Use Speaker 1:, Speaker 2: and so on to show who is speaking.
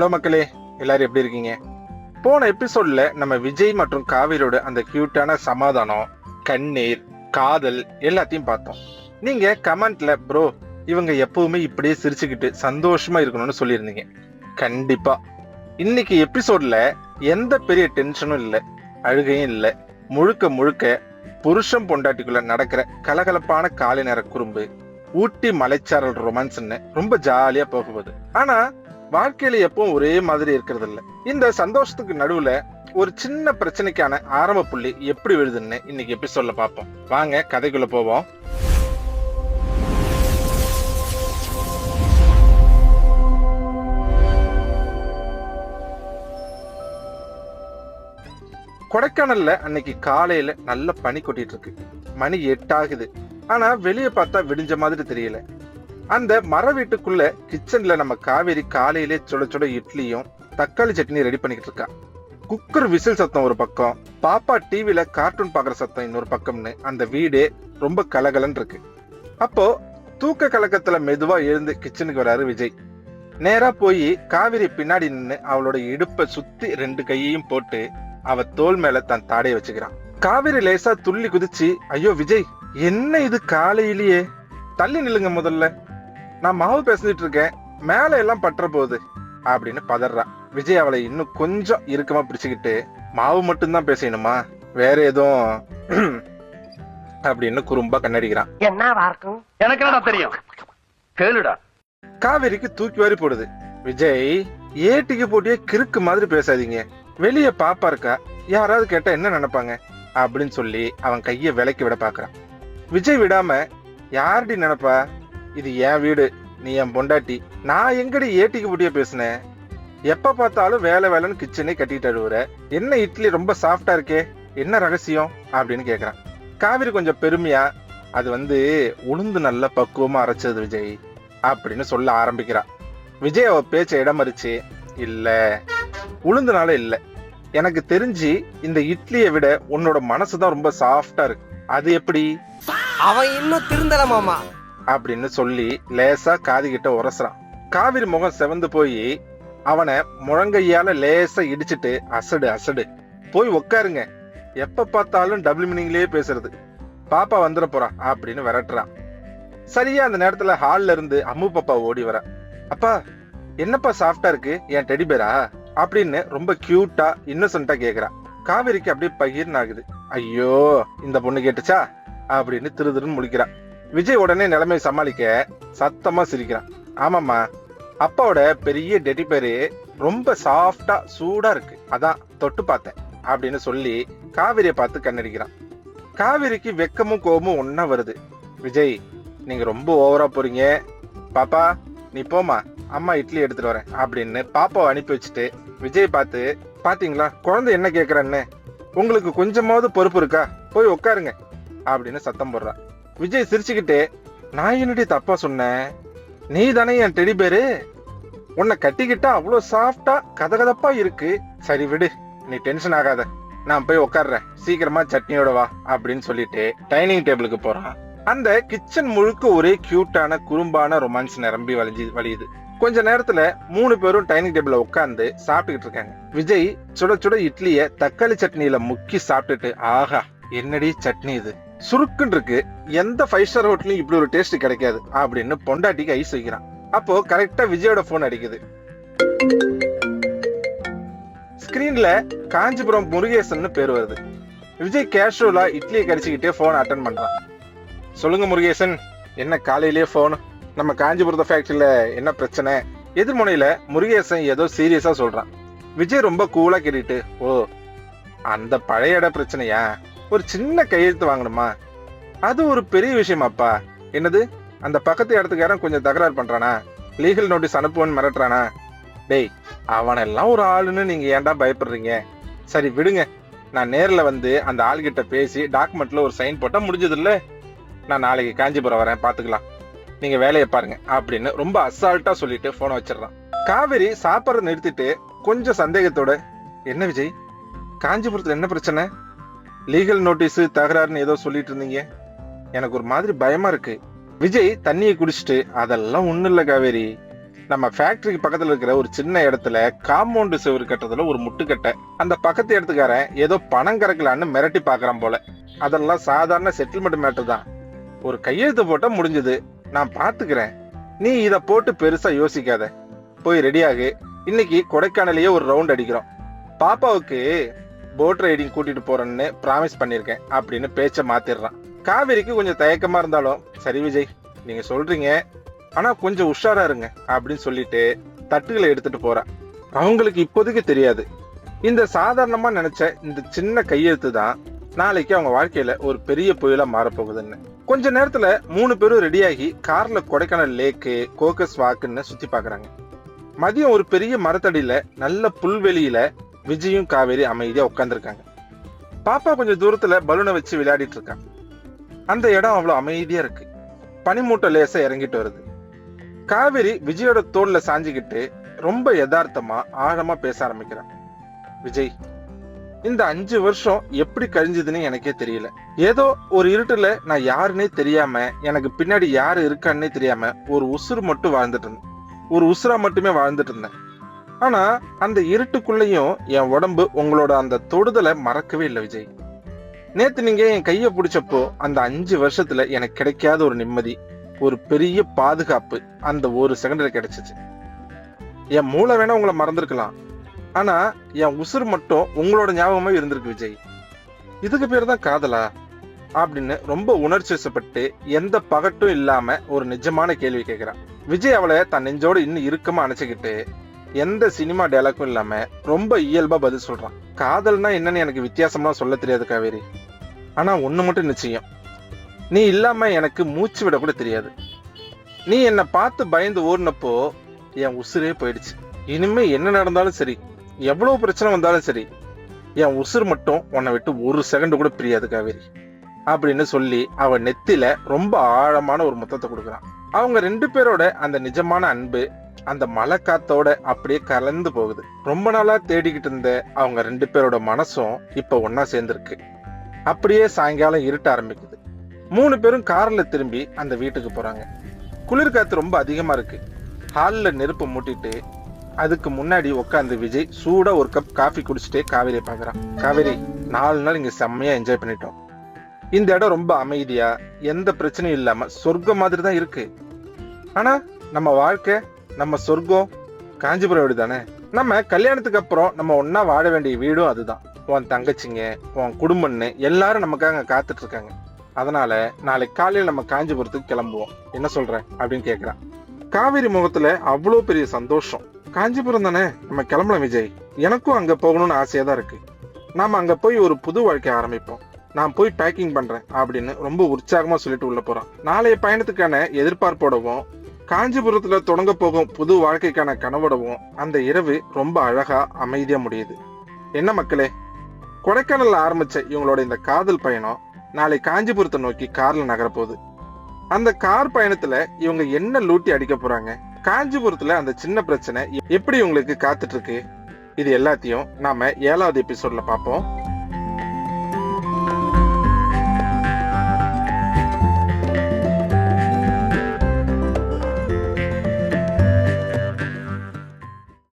Speaker 1: Hello மக்களே, எல்லாரும் எப்படி இருக்கீங்க? போன எபிசோட்ல நம்ம விஜய் மற்றும் காவிரியோட அந்த கியூட்டான சமாதானம், கண்ணீர், காதல் எல்லாத்தையும் பார்த்தோம். நீங்க கமெண்ட்ல ப்ரோ இவங்க எப்பவுமே இப்படியே சிரிச்சுக்கிட்டு சந்தோஷமா இருக்கணும்னு சொல்லியிருந்தீங்க. கண்டிப்பா இன்னைக்கு எபிசோட்ல எந்த பெரிய டென்ஷனும் இல்லை, அழுகையும் இல்லை. முழுக்க முழுக்க புருஷன் பொண்டாட்டிக்குள்ள நடக்கிற கலகலப்பான காலை நேர குறும்பு, ஊட்டி மலைச்சாரல் ரொமான்ஸ்ன்னு ரொம்ப ஜாலியா போகுது. ஆனா வாழ்க்கையில எப்பவும் ஒரே மாதிரி இருக்கிறது இல்ல. இந்த சந்தோஷத்துக்கு நடுவுல ஒரு சின்ன பிரச்சனைக்கான ஆரம்ப புள்ளி எப்படி விழுதுன்னு இன்னைக்கு எபிசோட்ல பார்ப்போம். வாங்க கதைக்குள்ள போவோம். கொடைக்கானல்ல அன்னைக்கு காலையில நல்ல பனி கொட்டிட்டு இருக்கு. மணி 8 ஆகுது. ஆனா வெளியே பார்த்தா விடிஞ்ச மாதிரி தெரியல. அந்த மர வீட்டுக்குள்ள கிச்சன்ல நம்ம காவேரி காலையிலே சுட சுட இட்லியும் தக்காளி சட்னி ரெடி பண்ணிக்கிட்டு இருக்கா. குக்கர் விசில் சத்தம் ஒரு பக்கம், பாப்பா டிவில கார்ட்டூன் பாக்குற சத்தம் இன்னொரு பக்கம்னு அந்த வீடே ரொம்ப கலகலன்னு இருக்கு. அப்போ தூக்க கலக்கத்துல மெதுவா எழுந்து கிச்சனுக்கு வராரு விஜய். நேரா போய் காவேரி பின்னாடி நின்று அவளோட இடுப்பை சுத்தி 2 கையையும் போட்டு அவ தோல் மேல தன் தாடைய வச்சுக்கிறான். காவேரி லேசா துள்ளி குதிச்சு, ஐயோ விஜய் என்ன இது காலையிலேயே, தள்ளி நில்லுங்க முதல்ல, நான் மாவு பேசிட்டு இருக்கேன், மேல எல்லாம் பற்ற போகுது அப்படின்னு பதறா. விஜய் அவளை இன்னும் கொஞ்சம் இறுக்கமா பிடிச்சுக்கிட்டு, மாவு மட்டும்தான் பேசணுமா, வேற எதுவும் அப்படின்னு குறும்பா கண்ணடிக்கிறான்.
Speaker 2: எனக்கு என்னடா தெரியும், கேளுடா.
Speaker 1: காவேரிக்கு தூக்கி வாரி போடுது. விஜய் ஏட்டிக்கு போட்டியே கிறுக்கு மாதிரி பேசாதீங்க, வெளியே பாப்பா இருக்கா, யாராவது கேட்டா என்ன நினைப்பாங்க அப்படின்னு சொல்லி அவன் கைய விலக்கி விட பாக்குறான். விஜய் விடாம, யாரடி நினைப்பா, இது என் வீடு, நீ என் பொண்டாட்டி, நான் எங்கடி ஏட்டிக்கு போட்டியே பேசினேன், எப்ப பார்த்தாலும் வேலை வேலைன்னு கிச்சனே கட்டிட்டு அழுவுற, என்ன இட்லி ரொம்ப சாஃப்டா இருக்கே, என்ன ரகசியம் அப்படின்னு கேக்குறான். காவிரி கொஞ்சம் பெருமையா, அது உளுந்து நல்ல பக்குவமா அரைச்சது விஜய் அப்படின்னு சொல்ல ஆரம்பிக்கிறான். விஜய் அவ பேச்ச இடமறிச்சு, இல்ல உளுந்துனால இல்ல, எனக்கு தெரிஞ்சு இந்த இட்லியை விட உன்னோட மனசுதான் ரொம்ப சாஃப்டா இருக்கு, அது எப்படி,
Speaker 3: அவன் இன்னும் திருந்தல மாமா
Speaker 1: அப்படின்னு சொல்லி லேசா காது கிட்ட உரசுறான். காவிரி முகம் செவந்து போய் அவனை முழங்கையால லேசா இடிச்சிட்டு, அசடு அசடு போய் உட்காருங்க, எப்ப பார்த்தாலும் டபுள் மீனிங்லயே பேசுறது, பாப்பா வந்துட போறான் அப்படின்னு விரட்டுறான். சரியா அந்த நேரத்துல ஹால்ல இருந்து அம்மு பாப்பா ஓடி வர, அப்பா என்னப்பா சாஃப்டா இருக்கு என் டெடி பேரா அப்படின்னு ரொம்ப கியூட்டா இன்னசென்ட்டா கேக்குறான். காவிரிக்கு அப்படியே பகிர்னு ஆகுது. ஐயோ இந்த பொண்ணு கேட்டுச்சா அப்படின்னு திருன்னு முழிக்கிறான். விஜய் உடனே நிலைமை சமாளிக்க சத்தமா சிரிக்கிறான். ஆமாமா, அப்பாவோட பெரிய டெடி பேரு ரொம்ப சாஃப்டா சூடா இருக்கு, அதான் தொட்டு பார்த்தேன் அப்படின்னு சொல்லி காவிரியை பார்த்து கண்ணடிக்கிறான். காவிரிக்கு வெக்கமும் கோபமும் ஒன்னா வருது. விஜய் நீங்க ரொம்ப ஓவரா போறீங்க, பாப்பா நீ போமா, அம்மா இட்லி எடுத்துட்டு வரேன் அப்படின்னு பாப்பாவை அனுப்பி வச்சுட்டு விஜய் பார்த்து, பாத்தீங்களா குழந்தை என்ன கேக்குறான்னு, உங்களுக்கு கொஞ்சமாவது பொறுப்பு இருக்கா, போய் உட்காருங்க அப்படின்னு சத்தம் போடுறான். விஜய் சிரிச்சுக்கிட்டே, நான் என்னடி தப்பா சொன்னேன், நீ தானே என் டெடி பேரு, உன்னை கட்டிக்கிட்டா அவ்வளவு சாஃப்டா கதகதப்பா இருக்கு, சரி விடு நீ டென்ஷன் ஆகாத, நான் போய் உட்காடுறேன், சீக்கிரமா சட்னியோட வா அப்படின்னு சொல்லிட்டு டைனிங் டேபிளுக்கு போறான். அந்த கிச்சன் முழுக்க ஒரே கியூட்டான குறும்பான ரொமான்ஸ் நிரம்பி வழியுது. கொஞ்ச நேரத்துல 3 பேரும் டைனிங் டேபிள்ல உட்கார்ந்து சாப்பிட்டுக்கிட்டு இருக்காங்க. விஜய் சுட சுட இட்லிய தக்காளி சட்னியில முக்கி சாப்பிட்டுட்டு, ஆஹா என்னடி சட்னி இது, சுருக்குன்னு இருக்கு, எந்த 5 ஸ்டார் ஹோட்டலையும் இப்படி ஒரு டேஸ்ட் கிடைக்காது அப்படின்னு பொண்டாட்டிக்கு ஐஸ் வைக்கிறான். அப்போ கரெக்டா விஜயோட போன் அடிக்குது. ஸ்கிரீன்ல காஞ்சிபுரம் முருகேசன் பேர் வருது. விஜய் கேஷுவலா இட்லியை கடிச்சுக்கிட்டே போன் அட்டன் பண்றான். சொல்லுங்க முருகேசன், என்ன காலையிலேயே போன், நம்ம காஞ்சிபுரத்த ஃபேக்டரியில என்ன பிரச்சனை? எதிர்முனையில முருகேசன் ஏதோ சீரியஸா சொல்றான். விஜய் ரொம்ப கூலா கேட்டுட்டு, ஓ அந்த பழைய இட பிரச்சனையா, ஒரு சின்ன கையெழுத்து வாங்கணுமா, அது ஒரு பெரிய விஷயமாப்பா, என்னது அந்த பக்கத்து இடத்துக்காரன் கொஞ்சம் தகராறு பண்றானா, லீகல் நோட்டீஸ் அனுப்புவன்னு மிரட்டுறானா, டேய் அவனெல்லாம் ஒரு ஆளுன்னு நீங்க ஏன்டா பயப்படுறீங்க, சரி விடுங்க, நான் நேர்ல வந்து அந்த ஆள்கிட்ட பேசி டாக்குமெண்ட்ல ஒரு சைன் போட்டா முடிஞ்சது இல்ல, நான் நாளைக்கு காஞ்சிபுரம் வரேன் பாத்துக்கலாம், நீங்க வேலையை பாருங்க அப்படின்னு ரொம்ப அசால்ட்டா சொல்லிட்டு போனை வச்சிடறான். காவேரி சாப்பிட்றத நிறுத்திட்டு கொஞ்சம் சந்தேகத்தோட, என்ன விஜய் காஞ்சிபுரத்துல என்ன பிரச்சனை, லீகல் நோட்டீஸ் தகராறுன்னு ஏதோ சொல்லிட்டு இருந்தீங்க, எனக்கு ஒரு மாதிரி பயமா இருக்கு. விஜய் தண்ணியை குடிச்சிட்டு, அதெல்லாம் ஒண்ணும் இல்ல காவேரி, நம்ம ஃபேக்டரிக்கு பக்கத்துல இருக்கிற ஒரு சின்ன இடத்துல காம்பவுண்ட் செவுரு கட்டுறதுல ஒரு முட்டுக்கட்டை. அந்த பக்கத்து இடத்துக்காரன் ஏதோ பணம் கறக்கலான்னு மிரட்டி பாக்குறான் போல. அதெல்லாம் சாதாரண செட்டில்மெண்ட் மேட்டர் தான். ஒரு கையெழுத்து போட்டா முடிஞ்சது. நான் பாத்துக்கிறேன். நீ இத போட்டு பெருசா யோசிக்காத. போய் ரெடியாகு. இன்னைக்கு கொடைக்கானலையே ஒரு ரவுண்ட் அடிக்கிறோம். பாப்பாவுக்கு போட் ரைடிங் கூட்டிட்டு போறேன்னு பிராமிஸ் பண்ணிருக்கேன் அப்படின்னு பேச்ச மாத்திடுறான். காவேரிக்கு கொஞ்சம் தயக்கமா இருந்தாலும், சரி விஜய் நீங்க சொல்றீங்க, ஆனா கொஞ்சம் உஷாரா இருங்க அப்படின்னு சொல்லிட்டு தட்டுகளை எடுத்துட்டு போறான். அவங்களுக்கு இப்போதைக்கு தெரியாது, இந்த சாதாரணமா நினைச்ச இந்த சின்ன கையெழுத்து தான் நாளைக்கு அவங்க வாழ்க்கையில ஒரு பெரிய புயலா மாறப்போகுதுன்னு. கொஞ்ச நேரத்துல 3 பேரும் ரெடியாகி கார்ல கொடைக்கானல் லேக்கு, கோக்கஸ் வாக்குன்னு சுத்தி பாக்குறாங்க. மதியம் ஒரு பெரிய மரத்தடியில நல்ல புல்வெளியில விஜயும் காவேரி அமைதியா உட்கார்ந்துருக்காங்க. பாப்பா கொஞ்சம் தூரத்துல பலூனை வச்சு விளையாடிட்டு இருக்கான். அந்த இடம் அவ்வளவு அமைதியா இருக்கு. பனிமூட்டை லேசா இறங்கிட்டு வருது. காவேரி விஜயோட தோல்ல சாஞ்சிக்கிட்டு ரொம்ப யதார்த்தமா ஆழமா பேச ஆரம்பிக்கிறான். விஜய், இந்த 5 வருஷம் எப்படி கழிஞ்சதுன்னு எனக்கே தெரியல. ஏதோ ஒரு இருட்டுல நான் யாருன்னே தெரியாம, எனக்கு பின்னாடி யாரு இருக்கான்னே தெரியாம ஒரு உசுறு மட்டும் வாழ்ந்துட்டு இருந்தேன். ஒரு உசுரா மட்டுமே வாழ்ந்துட்டு இருந்தேன். ஆனா அந்த இருட்டுக்குள்ளேயும் என் உடம்பு உங்களோட அந்த தொடுதலை மறக்கவே இல்லை விஜய். நேத்து நீங்க என் கைய பிடிச்சப்போ அந்த 5 வருஷத்துல எனக்கு கிடைக்காத ஒரு நிம்மதி, ஒரு பெரிய பாதுகாப்பு அந்த ஒரு செகண்ட்ல கிடைச்சிச்சு. என் மூளை வேணா உங்களை மறந்துருக்கலாம், ஆனா என் உசுறு மட்டும் உங்களோட ஞாபகமா இருந்திருக்கு விஜய். இதுக்கு பேர் தான் காதலா அப்படின்னு ரொம்ப உணர்ச்சி வசப்பட்டு எந்த பகட்டும் இல்லாம ஒரு நிஜமான கேள்வி கேட்கிறான். விஜய் அவளை தன் நெஞ்சோடு இன்னும் இறுக்கமா அணைச்சுக்கிட்டு எந்த சினிமா டயலாக்கும் இல்லாம ரொம்ப இயல்பா பதில் சொல்றான். காதல்னா என்னன்னு எனக்கு வித்தியாசம்லாம் சொல்ல தெரியாது காவேரி, ஆனா ஒண்ணு மட்டும் நிச்சயம், நீ இல்லாம எனக்கு மூச்சு விட கூட தெரியாது. நீ என்னை பார்த்து பயந்து ஓடினப்போ என் உசுரே போயிடுச்சு. இனிமே என்ன நடந்தாலும் சரி, எவ்வளவு பிரச்சனை வந்தாலும் சரி, என் உசுறு மட்டும் உன்னை விட்டு ஒரு செகண்ட் கூட பிரியாது காவேரி அப்படின்னு சொல்லி அவன் நெத்தில ரொம்ப ஆழமான ஒரு முத்தத்தை கொடுக்குறான். அவங்க 2 பேரோட அந்த நிஜமான அன்பு அந்த மழை காத்தோட அப்படியே கலந்து போகுது. ரொம்ப நாளா தேடிக்கிட்டு இருந்த அவங்க 2 பேரோட மனசும் இப்ப ஒன்னா சேர்ந்திருக்கு. அப்படியே சாயங்காலம் இருட்ட ஆரம்பிக்குது. 3 பேரும் கார்ல திரும்பி அந்த வீட்டுக்கு போறாங்க. குளிர் காத்து ரொம்ப அதிகமா இருக்கு. ஹால்ல நெருப்பு மூட்டிட்டு அதுக்கு முன்னாடி உட்காந்து விஜய் சூடா ஒரு கப் காஃபி குடிச்சிட்டே காவேரியை பாக்குறான். காவேரி, 4 நாள் இங்க செம்மையா என்ஜாய் பண்ணிட்டோம். இந்த இடம் ரொம்ப அமைதியா எந்த பிரச்சனையும் இல்லாம சொர்க்கம் மாதிரி தான் இருக்கு. ஆனா நம்ம வாழ்க்கை, நம்ம சொர்க்கம் காஞ்சிபுரம் வீடு தானே. நம்ம கல்யாணத்துக்கு அப்புறம் நம்ம ஒன்னா வாழ வேண்டிய வீடும் அதுதான். உன் தங்கச்சிங்க, உன் குடும்பம்னு எல்லாரும் நமக்காக காத்துட்டு இருக்காங்க. அதனால நாளைக்கு காலையில நம்ம காஞ்சிபுரத்துக்கு கிளம்புவோம், என்ன சொல்ற அப்படின்னு கேக்குறான். காவேரி முகத்துல அவ்வளவு பெரிய சந்தோஷம். காஞ்சிபுரம் தானே, நம்ம கிளம்பலாம் விஜய். எனக்கும் அங்க போகணும்னு ஆசையா தான் இருக்கு. நாம அங்க போய் ஒரு புது வாழ்க்கை ஆரம்பிப்போம். நான் போய் பேக்கிங் பண்றேன் அப்படின்னு ரொம்ப உற்சாகமா சொல்லிட்டு உள்ள போறான். நாளைய பயணத்துக்கான எதிர்பார்ப்போடவும் காஞ்சிபுரத்துல தொடங்க போகும் புது வாழ்க்கைக்கான கனவோடவும் அந்த இரவு ரொம்ப அழகா அமைதியா முடியுது. என்ன மக்களே, கொடைக்கானல்ல ஆரம்பிச்ச இவங்களோட இந்த காதல் பயணம் நாளை காஞ்சிபுரத்தை நோக்கி கார்ல நகர போகுது. அந்த கார் பயணத்துல இவங்க என்ன லூட்டி அடிக்க போறாங்க, காஞ்சிபுரத்துல அந்த சின்ன பிரச்சனை எப்படி உங்களுக்கு காத்துட்டு இருக்கு, இது எல்லாத்தையும் நாம 7வது எபிசோட்ல பார்ப்போம்.